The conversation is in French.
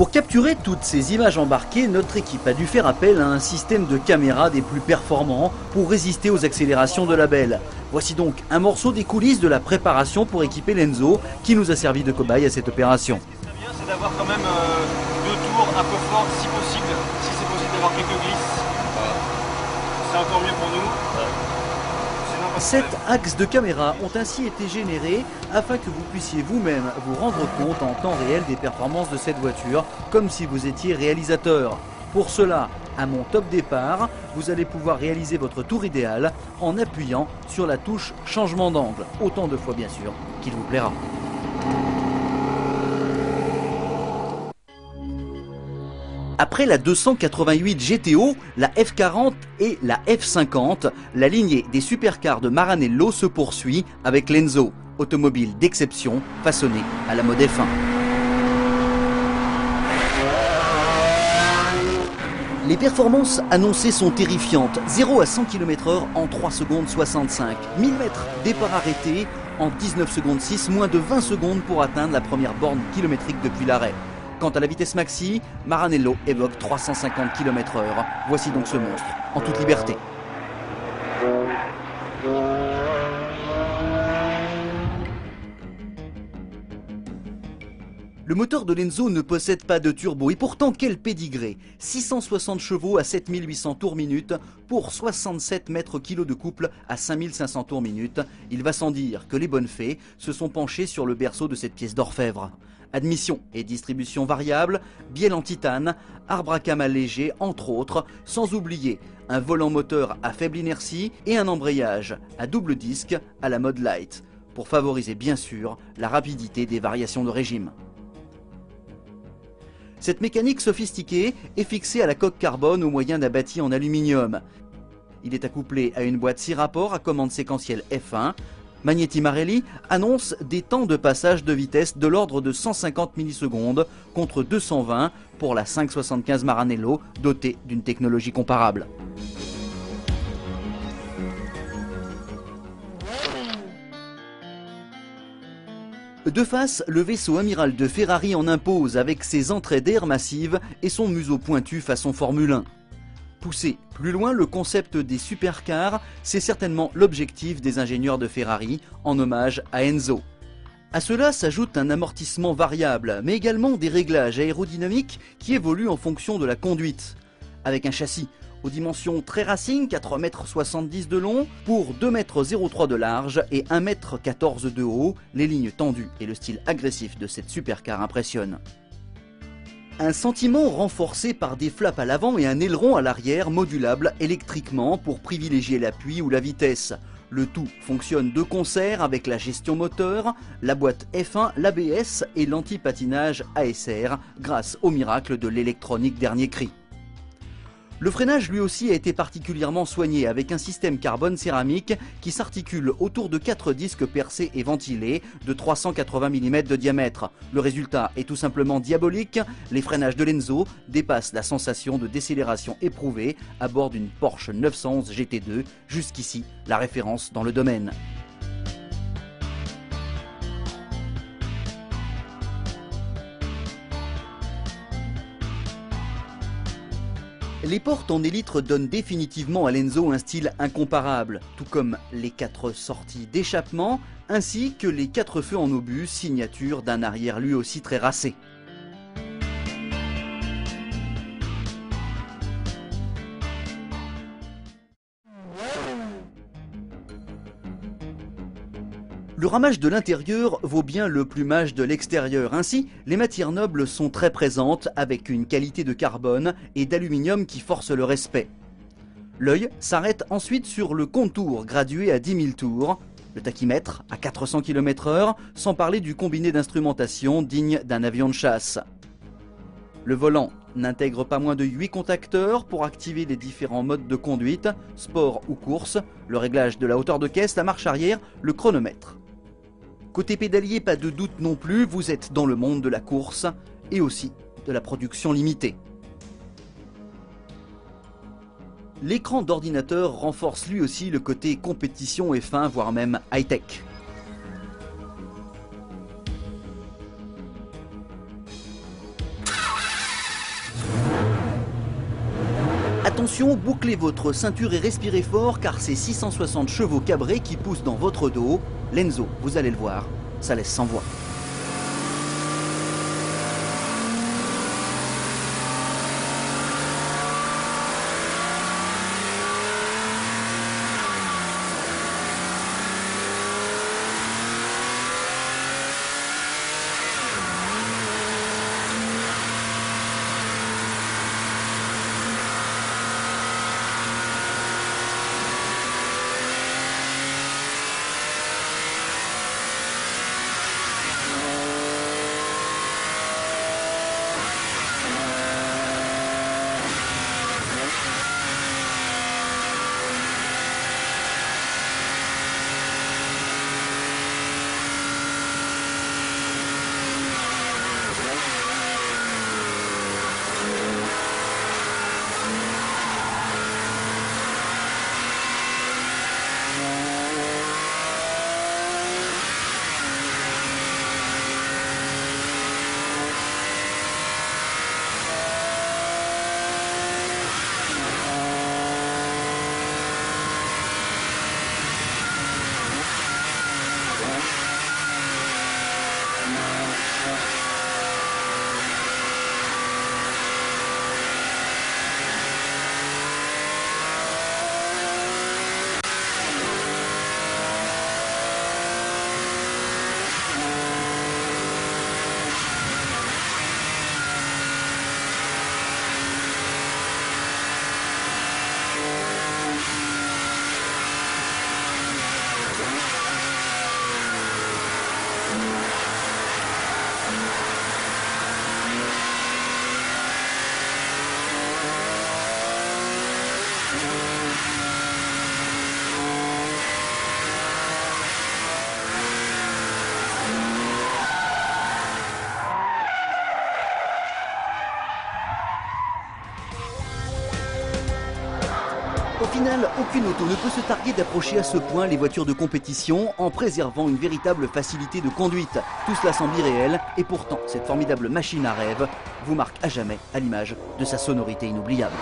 Pour capturer toutes ces images embarquées, notre équipe a dû faire appel à un système de caméra des plus performants pour résister aux accélérations de la belle. Voici donc un morceau des coulisses de la préparation pour équiper l'Enzo qui nous a servi de cobaye à cette opération. Ce qui serait bien, c'est d'avoir quand même 2 tours un peu fortes si possible. Si c'est possible d'avoir quelques glisses, c'est encore mieux pour nous. Sinon, pas de 7 problème. axes de caméra ont ainsi été générés afin que vous puissiez vous-même vous rendre compte en temps réel des performances de cette voiture, comme si vous étiez réalisateur. Pour cela, à mon top départ, vous allez pouvoir réaliser votre tour idéal en appuyant sur la touche changement d'angle, autant de fois bien sûr qu'il vous plaira. Après la 288 GTO, la F40 et la F50, la lignée des supercars de Maranello se poursuit avec l'Enzo, automobile d'exception façonnée à la mode F1. Les performances annoncées sont terrifiantes. 0 à 100 km/h en 3 secondes 65. 1000 mètres départ arrêté en 19 secondes 6, moins de 20 secondes pour atteindre la première borne kilométrique depuis l'arrêt. Quant à la vitesse maxi, Maranello évoque 350 km/h. Voici donc ce monstre, en toute liberté. Le moteur de l'Enzo ne possède pas de turbo et pourtant quel pédigré. 660 chevaux à 7800 tours minute pour 67 mètres kg de couple à 5500 tours minute. Il va sans dire que les bonnes fées se sont penchées sur le berceau de cette pièce d'orfèvre. Admission et distribution variable, bielle en titane, arbre à cames léger entre autres, sans oublier un volant moteur à faible inertie et un embrayage à double disque à la mode light, pour favoriser bien sûr la rapidité des variations de régime. Cette mécanique sophistiquée est fixée à la coque carbone au moyen d'un bâti en aluminium. Il est accouplé à une boîte 6 rapports à commande séquentielle F1. Magneti Marelli annonce des temps de passage de vitesse de l'ordre de 150 millisecondes contre 220 pour la 575 Maranello dotée d'une technologie comparable. De face, le vaisseau amiral de Ferrari en impose avec ses entrées d'air massives et son museau pointu façon Formule 1. Pousser plus loin le concept des supercars, c'est certainement l'objectif des ingénieurs de Ferrari en hommage à Enzo. À cela s'ajoute un amortissement variable, mais également des réglages aérodynamiques qui évoluent en fonction de la conduite. Avec un châssis aux dimensions très racing, 4,70 m de long pour 2,03 m de large et 1,14 m de haut, les lignes tendues et le style agressif de cette supercar impressionnent. Un sentiment renforcé par des flaps à l'avant et un aileron à l'arrière modulable électriquement pour privilégier l'appui ou la vitesse. Le tout fonctionne de concert avec la gestion moteur, la boîte F1, l'ABS et l'anti-patinage ASR grâce au miracle de l'électronique dernier cri. Le freinage lui aussi a été particulièrement soigné avec un système carbone céramique qui s'articule autour de 4 disques percés et ventilés de 380 mm de diamètre. Le résultat est tout simplement diabolique, les freinages de l'Enzo dépassent la sensation de décélération éprouvée à bord d'une Porsche 911 GT2, jusqu'ici la référence dans le domaine. Les portes en élytre donnent définitivement à l'Enzo un style incomparable, tout comme les 4 sorties d'échappement, ainsi que les 4 feux en obus, signature d'un arrière lui aussi très racé. Le ramage de l'intérieur vaut bien le plumage de l'extérieur. Ainsi, les matières nobles sont très présentes avec une qualité de carbone et d'aluminium qui force le respect. L'œil s'arrête ensuite sur le contour gradué à 10 000 tours, le tachymètre à 400 km/h, sans parler du combiné d'instrumentation digne d'un avion de chasse. Le volant n'intègre pas moins de 8 contacteurs pour activer les différents modes de conduite, sport ou course, le réglage de la hauteur de caisse, la marche arrière, le chronomètre. Côté pédalier, pas de doute non plus, vous êtes dans le monde de la course et aussi de la production limitée. L'écran d'ordinateur renforce lui aussi le côté compétition et fin, voire même high-tech. Attention, bouclez votre ceinture et respirez fort car c'est 660 chevaux cabrés qui poussent dans votre dos. L'Enzo, vous allez le voir, ça laisse sans voix. Au final, aucune auto ne peut se targuer d'approcher à ce point les voitures de compétition en préservant une véritable facilité de conduite. Tout cela semble irréel et pourtant cette formidable machine à rêve vous marque à jamais à l'image de sa sonorité inoubliable.